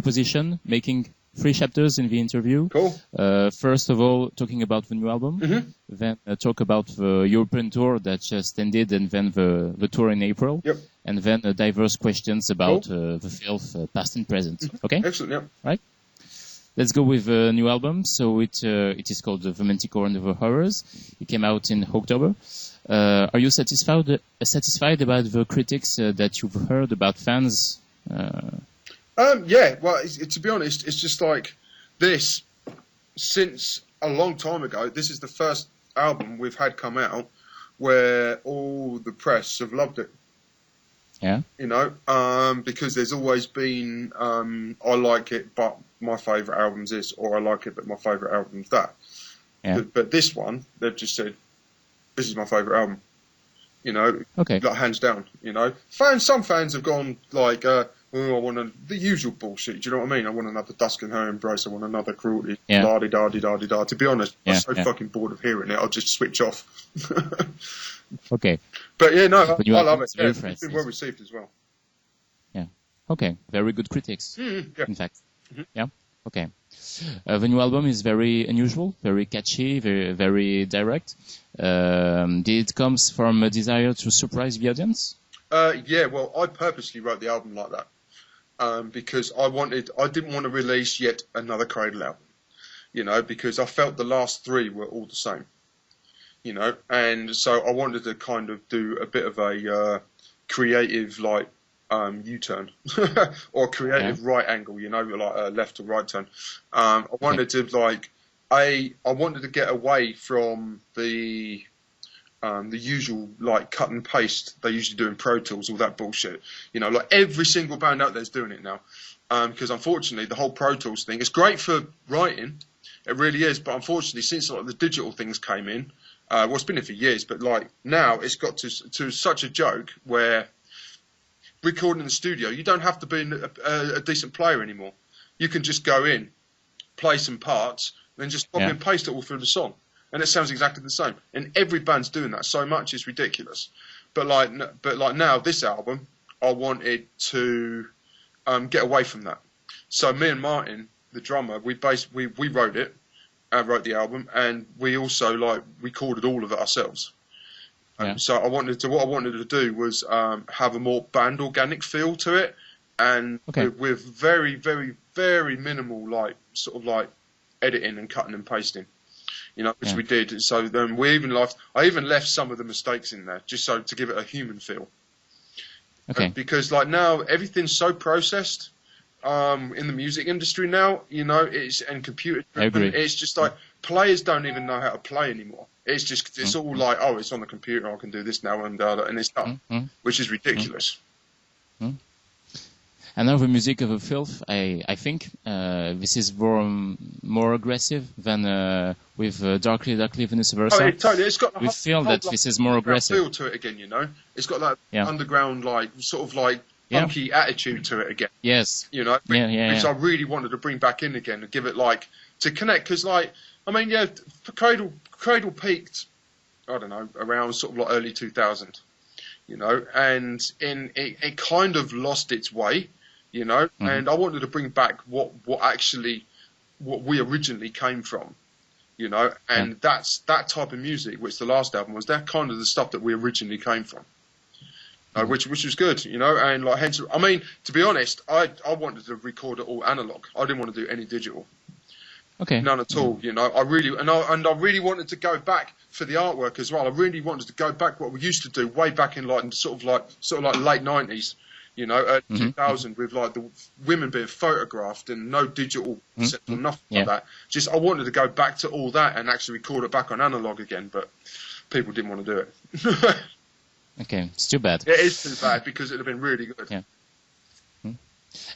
proposition, making 3 chapters in the interview. Cool. First of all, talking about the new album, then talk about the European tour that just ended, and then the tour in April, and then diverse questions about the Filth, past and present. Okay? Excellent, yeah. Right? Let's go with the new album. So it is called The Manticore and the Horrors. It came out in October. Are you satisfied about the critics that you've heard about fans? Yeah, well, to be honest, it's just like this. Since a long time ago, this is the first album we've had come out where all the press have loved it. Yeah. You know, because there's always been, I like it, but my favourite album's this, or I like it, but my favourite album's that. Yeah. But this one, they've just said, this is my favourite album. You know, okay. Like hands down. You know, some fans have gone like, oh, I want the usual bullshit. Do you know what I mean? I want another Dusk and Her Embrace. I want another Cruelty. Yeah. Da-di-da-di-da-di-da. To be honest, I'm so fucking bored of hearing it. I'll just switch off. Okay. But yeah, no, I love it. Yeah, it's been well received as well. Yeah. Okay. Very good critics. Yeah. In fact. Yeah. Okay. The new album is very unusual, very catchy, very, very direct. Did it come from a desire to surprise the audience? Yeah, well, I purposely wrote the album like that because I didn't want to release yet another Cradle album, you know, because I felt the last 3 were all the same, you know, and so I wanted to kind of do a bit of a creative like U-turn or creative right angle, you know, like a left to right turn. I wanted to like I wanted to get away from the usual like cut and paste they usually do in Pro Tools, all that bullshit. You know, like every single band out there is doing it now. Because unfortunately the whole Pro Tools thing is great for writing, it really is, but unfortunately since like the digital things came in, well it's been here for years, but like now it's got to such a joke where recording in the studio, you don't have to be a decent player anymore. You can just go in, play some parts, then just copy and paste it all through the song. And it sounds exactly the same. And every band's doing that so much, it's ridiculous. But like now, this album, I wanted to get away from that. So me and Martin, the drummer, we wrote it, wrote the album, and we also like recorded all of it ourselves. So what I wanted to do was have a more band organic feel to it, and with very, very, very minimal like sort of like editing and cutting and pasting, you know, which we did. So then I even left some of the mistakes in there just so to give it a human feel. Okay. Because like now everything's so processed in the music industry now, you know, and computer driven. It's just like players don't even know how to play anymore. It's just it's all like, oh, it's on the computer, I can do this now and it's done, which is ridiculous. And now the music of the Filth, I think this is more aggressive than with Darkly Venus Versa. Oh, totally. It's got we feel that this is more aggressive. Feel to it again, you know. It's got that underground, like sort of like funky attitude to it again. Yes. You know, which I really wanted to bring back in again and give it like to connect, because like I mean, yeah, Cradle peaked, I don't know, around sort of like early 2000, you know, and it kind of lost its way, you know, and I wanted to bring back what we originally came from, you know, and that's that type of music, which the last album was, that kind of the stuff that we originally came from, which was good, you know, and like hence, I mean, to be honest, I wanted to record it all analog. I didn't want to do any digital. Okay. None at all, you know. I really wanted to go back for the artwork as well. I really wanted to go back what we used to do way back in like sort of like late 90s, you know, 2000 with like the women being photographed and no digital or nothing like that. Just I wanted to go back to all that and actually record it back on analog again, but people didn't want to do it. Okay, it's too bad. It is too bad because it would have been really good. Yeah.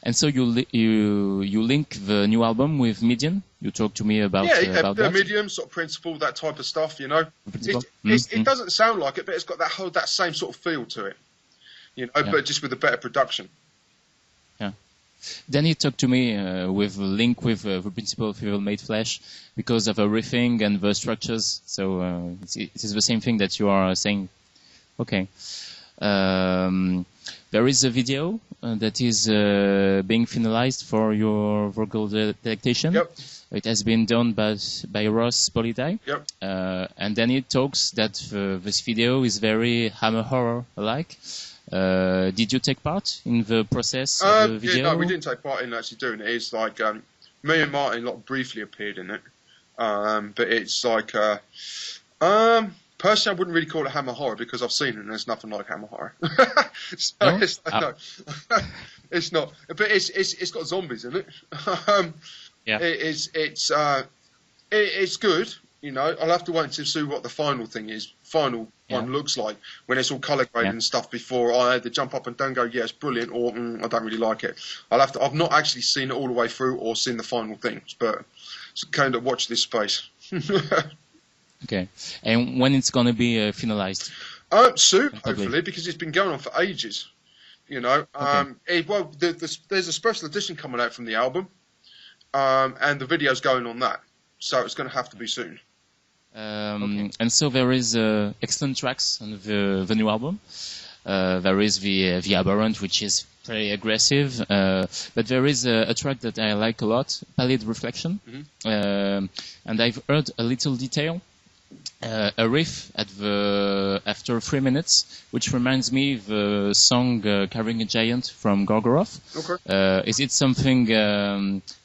And so you link the new album with Medium. You talked to me about about that. Medium sort of principle, that type of stuff. You know, it doesn't sound like it, but it's got that same sort of feel to it. You know, but just with a better production. Yeah. Then he talked to me with a link with the principle of Evil Made Flesh because of the riffing and the structures. So it is the same thing that you are saying. Okay. There is a video that is being finalized for your vocal delectation. Yep. It has been done by Ross Politai. Yep. And then it talks that this video is very Hammer Horror-like. Did you take part in the process of the video? Yeah, no, we didn't take part in actually doing it. It's like me and Martin briefly appeared in it. But it's like... personally, I wouldn't really call it Hammer Horror because I've seen it and there's nothing like Hammer Horror. So no? No, it's not. But it's got zombies in it. Yeah. It's good. You know, I'll have to wait to see what the final thing is. Final one looks like when it's all colour graded and stuff. Before I either jump up and down, and go, yeah, it's brilliant, or I don't really like it. I've not actually seen it all the way through or seen the final things, but kind of watch this space. Okay. And when it's going to be finalized? Soon, hopefully, because it's been going on for ages. You know, there's a special edition coming out from the album, and the video's going on that, so it's going to have to be soon. And so there is excellent tracks on the new album. There is the Aberrant, which is pretty aggressive, but there is a track that I like a lot, Pallid Reflection, and I've heard a little detail. A riff after 3 minutes, which reminds me of the song Carrying a Giant from Gorgoroth. Okay. Is it something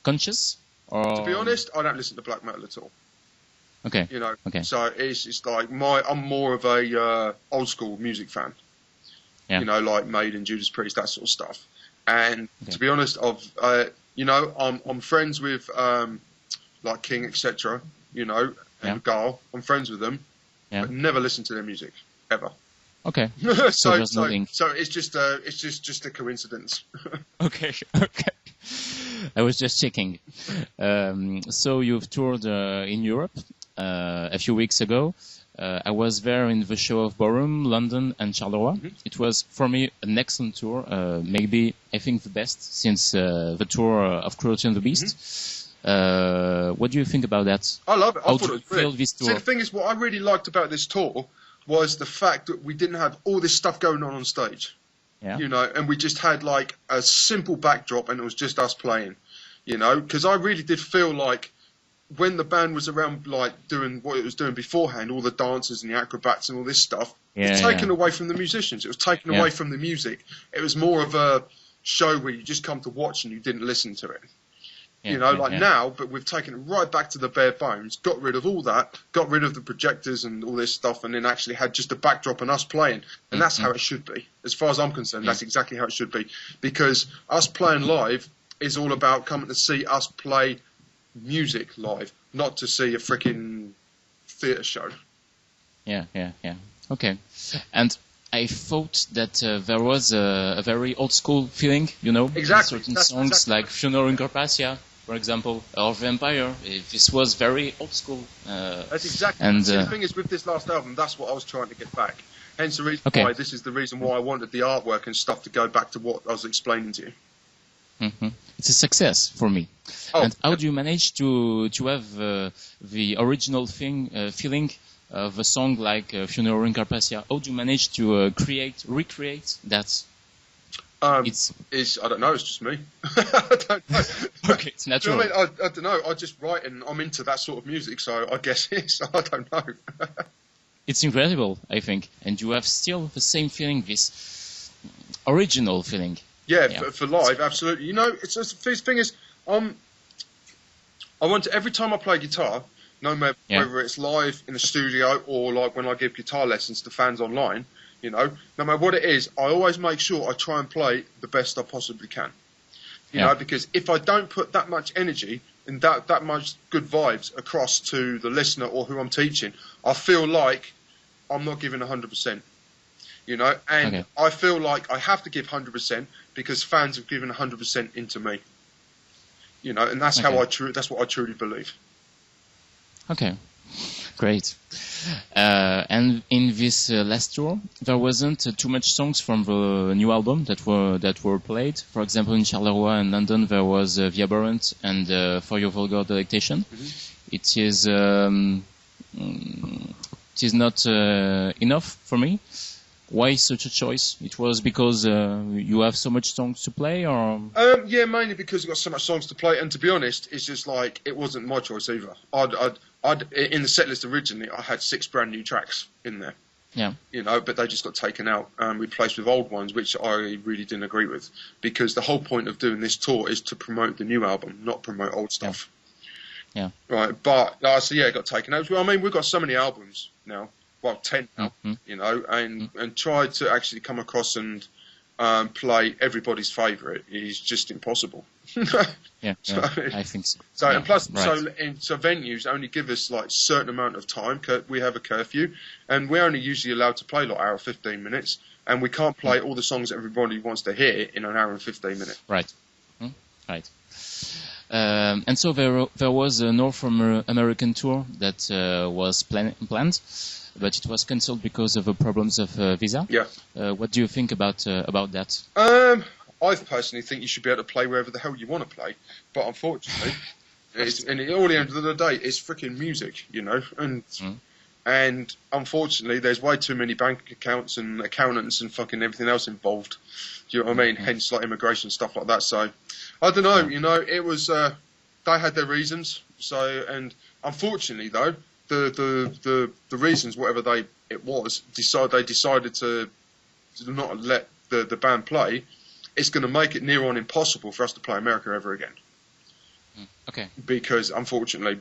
conscious? Or... To be honest, I don't listen to black metal at all. Okay. You know, okay. So it's like I'm more of a old school music fan. Yeah. You know, like Maiden, Judas Priest, that sort of stuff. And to be honest, I'm friends with like King, etc. You know. And Garl, I'm friends with them, but never listen to their music ever. Okay. so there's no link. So it's just a coincidence. Okay. I was just checking. So you've toured in Europe a few weeks ago. I was there in the show of Borum, London, and Charleroi. Mm-hmm. It was for me an excellent tour. Maybe I think the best since the tour of Cruelty and the Beast. Mm-hmm. What do you think about that? I love it. I How thought it was brilliant. This tour? See, the thing is, what I really liked about this tour was the fact that we didn't have all this stuff going on stage. Yeah. You know, and we just had like a simple backdrop and it was just us playing. You know, because I really did feel like when the band was around, like doing what it was doing beforehand, all the dancers and the acrobats and all this stuff, it was taken away from the musicians. It was taken away from the music. It was more of a show where you just come to watch and you didn't listen to it. You know, now, but we've taken it right back to the bare bones, got rid of all that, got rid of the projectors and all this stuff, and then actually had just a backdrop and us playing. And that's how it should be. As far as I'm concerned, that's exactly how it should be. Because us playing live is all about coming to see us play music live, not to see a freaking theatre show. Yeah. Okay. And I thought that there was a very old school feeling, you know, exactly. Certain songs like Funeral in Carpathia, for example, or Vampire. This was very old school. That's exactly. And the thing is, with this last album, that's what I was trying to get back. Hence the reason why this is the reason why I wanted the artwork and stuff to go back to what I was explaining to you. Mm-hmm. It's a success for me. And how do you manage to have the original feeling of a song like Funeral in Carpathia? How do you manage to recreate that? I don't know, it's just me. I don't know. Okay, it's natural. You know what I mean? I don't know, I just write and I'm into that sort of music, so I guess it's, I don't know. It's incredible, I think. And you have still the same feeling, this original feeling. Yeah. For live, absolutely. You know, it's just, the thing is, I want to, every time I play guitar, no matter whether it's live in the studio or like when I give guitar lessons to fans online, you know, no matter what it is, I always make sure I try and play the best I possibly can. You know, because if I don't put that much energy and that much good vibes across to the listener or who I'm teaching, I feel like I'm not giving 100%. You know, and I feel like I have to give 100% because fans have given 100% into me. You know, and that's how that's what I truly believe. Okay, great. And in this last tour, there wasn't too much songs from the new album that were played. For example, in Charleroi and London, there was The Aberrant and For Your Vulgar Delectation. Mm-hmm. It is not enough for me. Why such a choice? It was because you have so much songs to play, or? Yeah, mainly because we've got so much songs to play, and to be honest, it's just like it wasn't my choice either. I'd in the set list originally, I had 6 brand new tracks in there. Yeah. You know, but they just got taken out and replaced with old ones, which I really didn't agree with, because the whole point of doing this tour is to promote the new album, not promote old stuff. Yeah. Right, but so yeah, it got taken out. Well, I mean, we've got so many albums now. Well, 10 now, you know, and try to actually come across and play everybody's favourite is just impossible. So, I think so. So yeah, and plus, right. so venues only give us like certain amount of time. We have a curfew, and we're only usually allowed to play like hour 15 minutes, and we can't play all the songs that everybody wants to hear in an hour and 15 minutes. Right, right. And so there was a North American tour that was planned, but it was cancelled because of the problems of visa. Yeah. What do you think about that? I personally think you should be able to play wherever the hell you want to play, but unfortunately, and at all the end of the day, it's freaking music, you know, and unfortunately, there's way too many bank accounts and accountants and fucking everything else involved. Do you know what I mean? Hence, like immigration stuff like that. So, I don't know. You know, it was they had their reasons. So, and unfortunately, though, the reasons, whatever it was, they decided to not let the band play. It's going to make it near on impossible for us to play America ever again. Okay. Because unfortunately,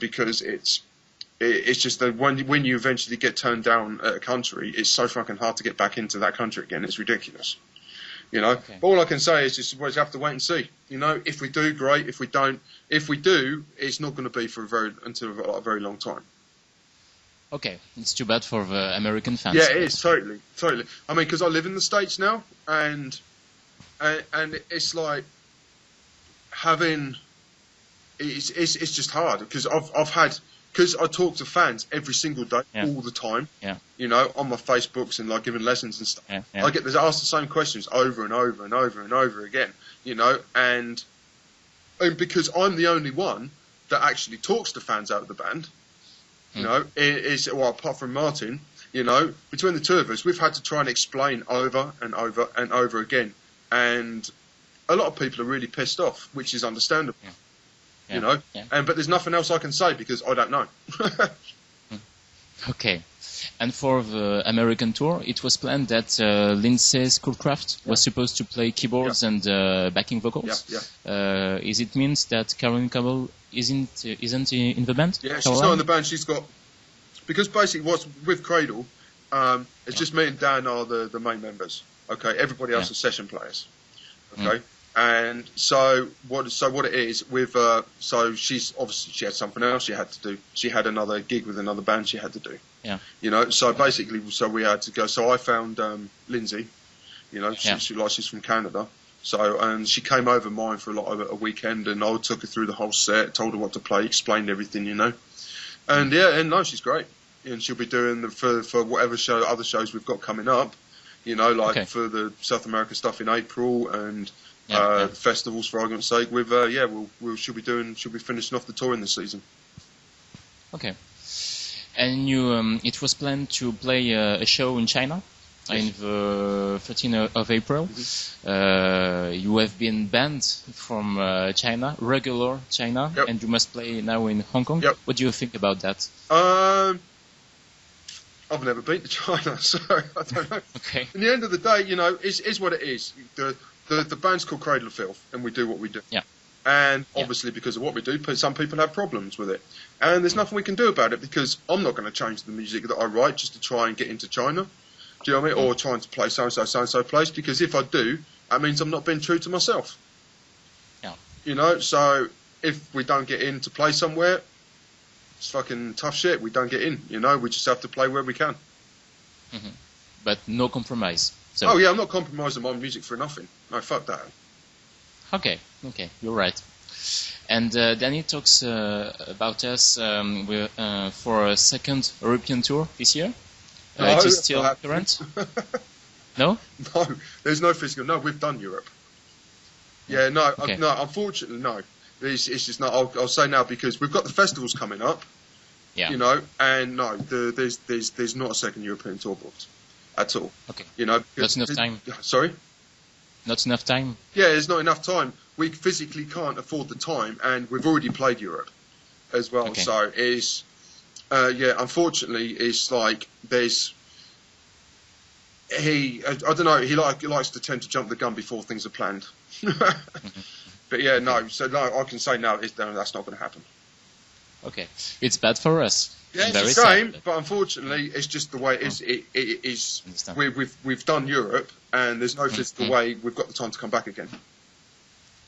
it's just that when you eventually get turned down at a country, it's so fucking hard to get back into that country again. It's ridiculous. You know, all I can say is just we have to wait and see. You know, if we do, great. If we don't, if we do, it's not going to be for until a very long time. Okay, it's too bad for the American fans. Yeah, it is totally. I mean, because I live in the States now, and it's like having it's just hard because I've had. Because I talk to fans every single day, all the time, you know, on my Facebooks and like giving lessons and stuff. I get asked the same questions over and over and over and over again, you know, and because I'm the only one that actually talks to fans out of the band, you know, apart from Martin, you know, between the two of us, we've had to try and explain over and over and over again, and a lot of people are really pissed off, which is understandable. You know, but there's nothing else I can say because I don't know. Okay, and for the American tour, it was planned that Lindsay Schoolcraft was supposed to play keyboards and backing vocals. Is it means that Caroline Campbell isn't in the band? Yeah, she's not in the band. She's got because basically what's with Cradle, it's just me and Dan are the main members. Okay, everybody else is session players. Okay. And so what it is with so she had something else she had to do. She had another gig with another band she had to do. Yeah. You know, so basically we had to go. So I found Lindsay, you know, she's from Canada. So and she came over mine for a weekend, and I took her through the whole set, told her what to play, explained everything, you know. And she's great. And she'll be doing for whatever other shows we've got coming up, you know, like for the South America stuff in April and festivals, for argument's sake. With she'll be finishing off the tour in this season. Okay. And you, it was planned to play a show in China in the 13th of April. You have been banned from China, regular China, and you must play now in Hong Kong. What do you think about that? I've never been to China, so I don't know. Okay. In the end of the day, you know, it's what it is. The band's called Cradle of Filth, and we do what we do. Yeah. And obviously, because of what we do, some people have problems with it. And there's nothing we can do about it because I'm not going to change the music that I write just to try and get into China. Do you know what I mean? Or trying to play so-and-so place, because if I do, that means I'm not being true to myself. Yeah. You know, so if we don't get in to play somewhere, it's fucking tough shit. We don't get in, you know. We just have to play where we can. Mm-hmm. But no compromise. So. Oh, yeah, I'm not compromising my music for nothing. No, fuck that. Okay, you're right. And Danny talks about us for a second European tour this year. No, it is still current? No? No, there's no physical. No, we've done Europe. Yeah, no, no. Unfortunately, no. It's just not. I'll say now because we've got the festivals coming up. Yeah. You know, and no, there's not a second European tour booked. at all. Okay. You know, Not enough time. Sorry. Not enough time. Yeah, there's not enough time. We physically can't afford the time, and we've already played Europe as well. Okay. So unfortunately, it's like I don't know. He likes to tend to jump the gun before things are planned. But yeah, no. So no, I can say no. That's not going to happen. Okay, it's bad for us. Yeah, it's Very the same, sad. but unfortunately, it's just the way it is. It is. Understand. We've done Europe, and there's no physical way we've got the time to come back again.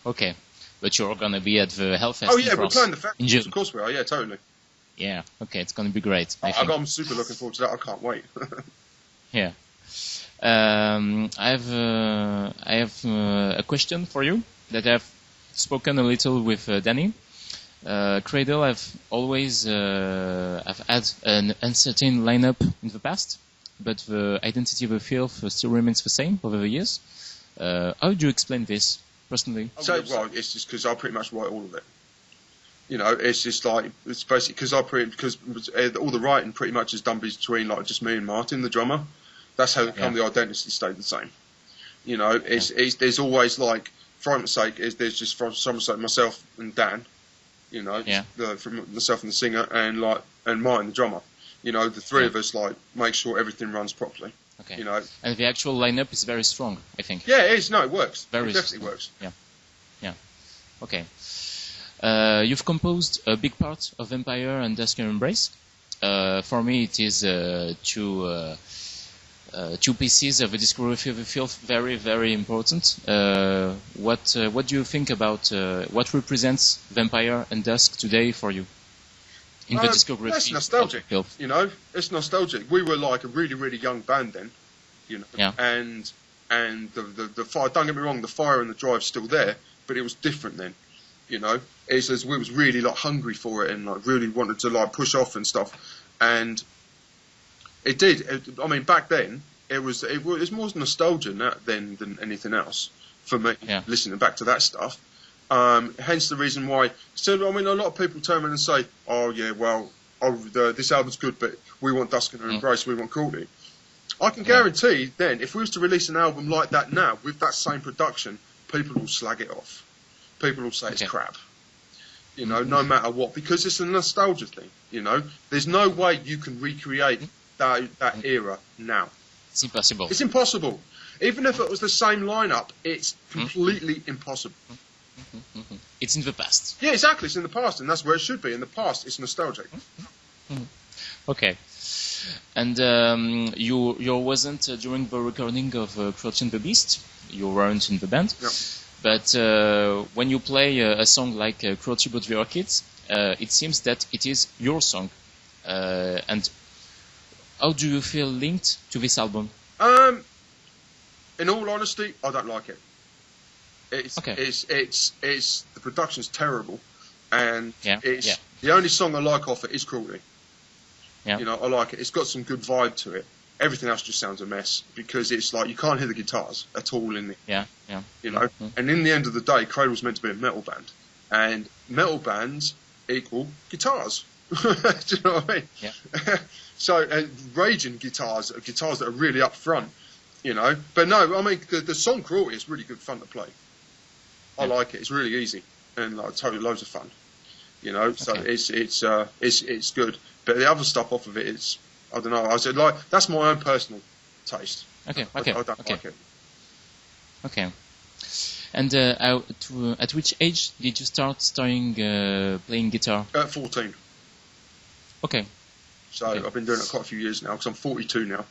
Okay, but you're gonna be at the Hellfest. Oh yeah, in we're France playing the in June. Of course we are. Yeah, totally. Yeah. Okay, it's gonna be great. I think. I'm super looking forward to that. I can't wait. Yeah. I have a question for you that I've spoken a little with Danny. CRADLE have always have had an uncertain lineup in the past, but the identity of the FILTH still remains the same over the years. How do you explain this personally? So, well, it's just because I pretty much write all of it. You know, it's just like, it's basically because all the writing pretty much is done between like just me and Martin, the drummer. That's how the identity stayed the same. You know, there's always like, for argument's sake, there's just for argument's sake myself and Dan. You know, from myself and the singer and Martin, the drummer. You know, the three of us like make sure everything runs properly. Okay. You know, and the actual lineup is very strong, I think. Yeah, it is. No, it works. It definitely works. Yeah. Yeah. Okay. You've composed a big part of Empire and Dusk and Embrace. For me, it is two pieces of a discography of the FILTH, very, very important. What do you think about what represents Vampire and Dusk today for you in the discography? It's nostalgic. Of FILTH? You know, it's nostalgic. We were like a really, really young band then. You know, and the fire. Don't get me wrong, the fire and the drive's still there, but it was different then. You know, we was really like hungry for it and like really wanted to like push off and stuff, and it did. I mean, back then it was more nostalgia than anything else for me. Yeah. Listening back to that stuff, hence the reason why. So I mean, a lot of people turn around and say, "Oh yeah, well, this album's good, but we want Dusk and Embrace, we want Cruelty." I can guarantee then, if we was to release an album like that now with that same production, people will slag it off. People will say it's crap. You know, no matter what, because it's a nostalgia thing. You know, there's no way you can recreate that era now. It's impossible. It's impossible. Even if it was the same lineup, it's completely impossible. It's in the past. Yeah, exactly. It's in the past, and that's where it should be. In the past, it's nostalgic. Okay. And you wasn't during the recording of Crouch and the Beast. You weren't in the band. Yep. But when you play a song like Crouch About the Orchids, it seems that it is your song. And how do you feel linked to this album? In all honesty, I don't like it. It's the production's terrible, and the only song I like off it is Cruelty. Yeah. You know, I like it. It's got some good vibe to it. Everything else just sounds a mess because it's like you can't hear the guitars at all in it. Yeah. You know, and in the end of the day, Cradle's meant to be a metal band, and metal bands equal guitars. Do you know what I mean? Yeah. So raging guitars that are really up front. You know, but no, I mean the song Cruelty is really good fun to play. I like it. It's really easy and like totally loads of fun. You know, so it's good. But the other stuff off of it is, I don't know. I said like that's my own personal taste. Okay. I don't like it. Okay. And at which age did you start playing guitar? At 14. Okay. So I've been doing it quite a few years now because I'm 42 now.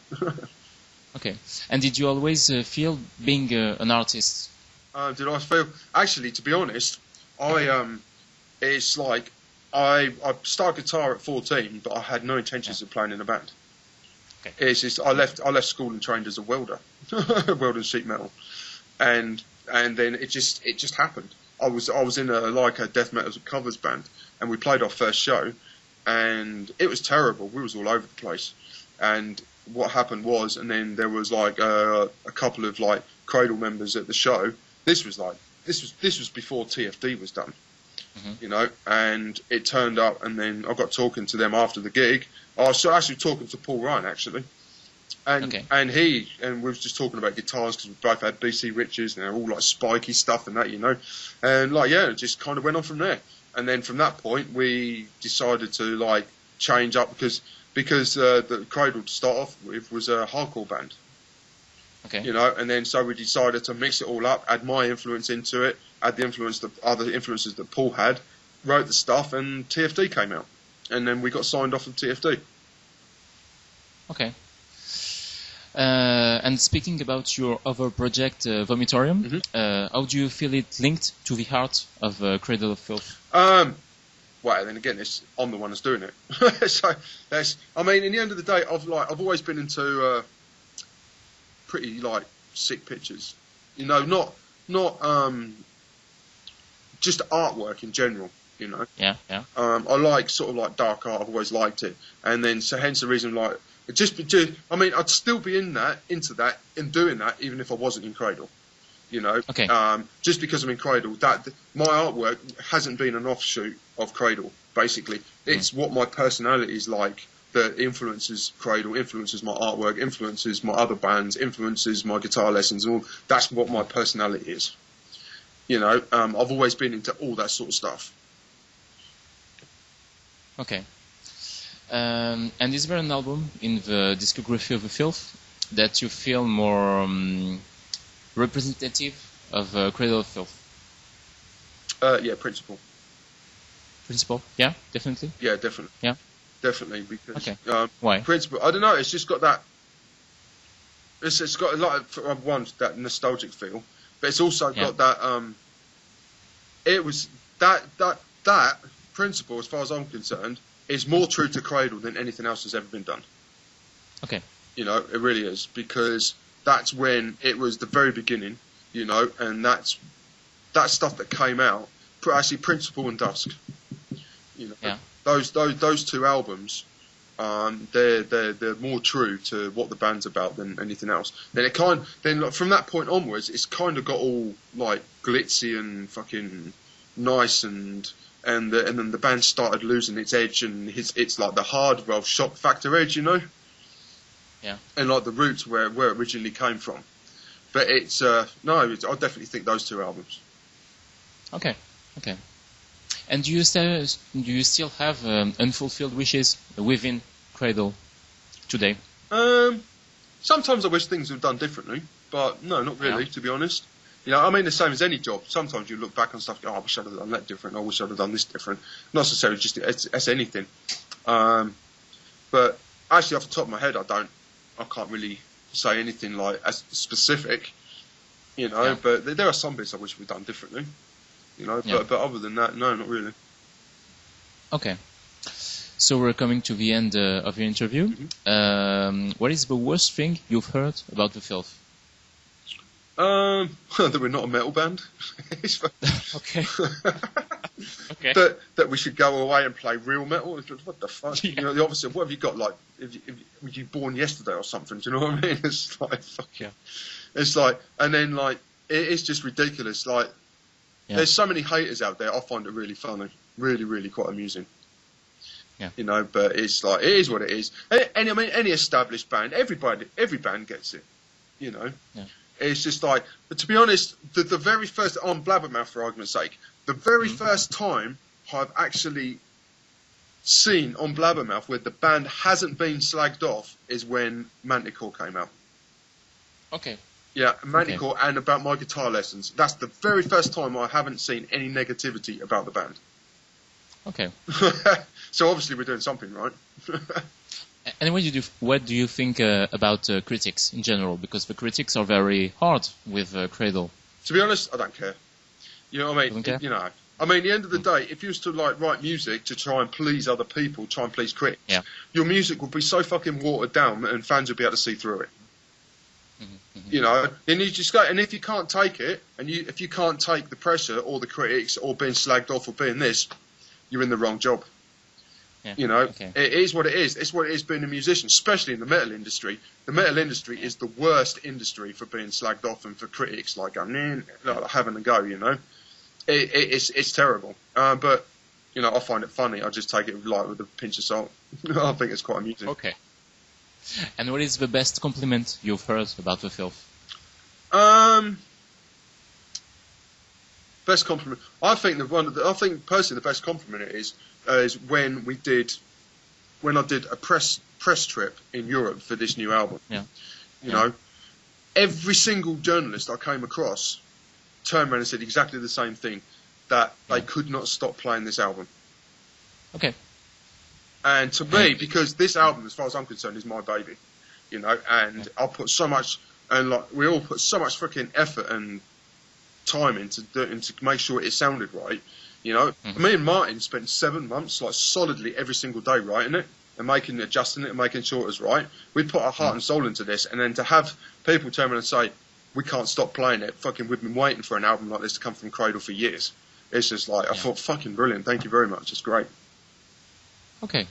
Okay. And did you always feel being an artist? Did I feel? Actually, to be honest, it's like I started guitar at 14, but I had no intentions of playing in a band. Okay. It's just I left school and trained as a welder, welding sheet metal, and then it just happened. I was in a death metal covers band, and we played our first show, and it was terrible. We was all over the place, and what happened was, and then there was like a couple of like Cradle members at the show. This was before TFD was done. You know, and it turned up, and then I got talking to them after the gig. I was actually talking to Paul Ryan, actually, And we were just talking about guitars because we both had BC Riches and they're all like spiky stuff and that, you know. And like, yeah, it just kind of went on from there. And then from that point, we decided to like change up because the Cradle to start off with was a hardcore band. Okay. You know, and then so we decided to mix it all up, add my influence into it, add the other influences that Paul had, wrote the stuff, and TFD came out. And then we got signed off of TFD. Okay. And speaking about your other project, Vomitorium, how do you feel it linked to the heart of Cradle of Filth? Well, then again, I'm the one that's doing it. So I mean, in the end of the day, I've always been into pretty like sick pictures, you know, not just artwork in general, you know. Yeah. I like sort of like dark art. I've always liked it, and then so hence the reason like. I mean, I'd still be into that, and doing that, even if I wasn't in Cradle, you know. Okay. Just because I'm in Cradle, my artwork hasn't been an offshoot of Cradle. Basically, it's what my personality is like that influences Cradle, influences my artwork, influences my other bands, influences my guitar lessons, and all. That's what my personality is. You know, I've always been into all that sort of stuff. Okay. And is there an album in the discography of the Filth that you feel more representative of Cradle of Filth? Yeah, Principle. Principle? Yeah, definitely. Yeah, definitely. Yeah, definitely because why? Principle. I don't know. It's just got that. It's got a lot of one that nostalgic feel, but it's also got that. It was that Principle, as far as I'm concerned, is more true to Cradle than anything else has ever been done. Okay. You know, it really is, because that's when it was the very beginning, you know, and that stuff that came out, actually Principle and Dusk, you know, those two albums, they're more true to what the band's about than anything else. Then from that point onwards, it's kind of got all like glitzy and fucking nice and then the band started losing its edge and it's like the hard roll shock factor edge, you know. Yeah. And like the roots where it originally came from. But I definitely think those two albums. Okay. And do you still have unfulfilled wishes within Cradle today? Sometimes I wish things were done differently, but no, not really, to be honest. You know, I mean, the same as any job. Sometimes you look back on stuff, I wish I'd have done that different. I wish I'd have done this different. Not necessarily just as anything. But actually, off the top of my head, I can't really say anything like as specific. You know, but there are some bits I wish we'd done differently. You know, but other than that, no, not really. Okay. So we're coming to the end of your interview. What is the worst thing you've heard about the Filth? That we're not a metal band. Okay. Okay. That we should go away and play real metal. What the fuck? Yeah. You know, the opposite. What have you got? Like, were you born yesterday or something? Do you know what I mean? It's like, fuck yeah. It's like, and then like, it's just ridiculous. Like, there's so many haters out there. I find it really funny, really, really quite amusing. Yeah. You know, but it's like, it is what it is. And I mean, any established band, every band gets it. You know. Yeah. It's just like, but to be honest, the very first, on Blabbermouth for argument's sake, the very first time I've actually seen on Blabbermouth where the band hasn't been slagged off is when Manticore came out. Okay. Yeah, Manticore and about my guitar lessons. That's the very first time I haven't seen any negativity about the band. Okay. So obviously we're doing something right. And what do you think about critics in general? Because the critics are very hard with Cradle. To be honest, I don't care. You know what I mean? You know, I mean, at the end of the day, if you was to like write music to try and please other people, try and please critics, your music would be so fucking watered down and fans would be able to see through it. You know, and you just go, and if you can't take it, and if you can't take the pressure or the critics or being slagged off or being this, you're in the wrong job. Yeah. You know, it is what it is. It's what it is being a musician, especially in the metal industry. The metal industry is the worst industry for being slagged off and for critics like having a go. You know, it's terrible. But you know, I find it funny. I just take it like with a pinch of salt. I think it's quite amusing. Okay. And what is the best compliment you've heard about the filth? Best compliment. I think personally the best compliment is when I did a press trip in Europe for this new album. Yeah. You know, every single journalist I came across turned around and said exactly the same thing, that they could not stop playing this album. Okay. And to me, because this album, as far as I'm concerned, is my baby, you know, and I put so much, and like we all put so much freaking effort and time into to make sure it sounded right, you know. Me and Martin spent 7 months like solidly every single day writing it and adjusting it and making sure it was right. We put our heart and soul into this, and then to have people turn around and say we can't stop playing it, fucking we've been waiting for an album like this to come from Cradle for years. It's just like, I thought, fucking brilliant, thank you very much, it's great. Okay.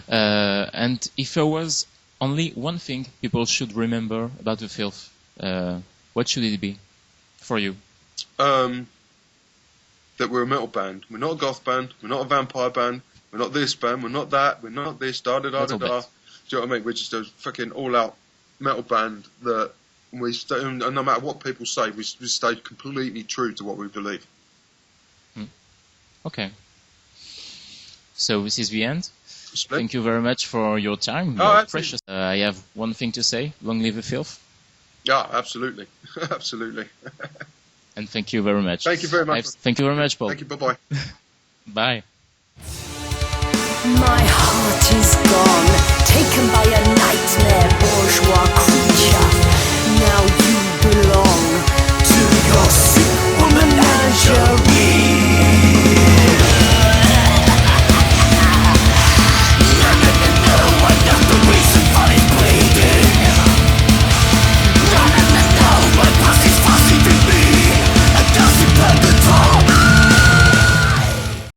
And if there was only one thing people should remember about the filth, what should it be for you? That we're a metal band. We're not a goth band. We're not a vampire band. We're not this band. We're not that. We're not this. Da da da da da. Do you know what I mean? We're just a fucking all-out metal band that and no matter what people say, we stay completely true to what we believe. Okay. So this is the end. Split. Thank you very much for your time. Oh, precious. I have one thing to say. Long live the filth. Yeah, absolutely. Absolutely. And thank you very much. Thank you very much. Thank you very much, Paul. Thank you. Bye-bye. Bye. My heart is gone, taken by a nightmare bourgeois creature.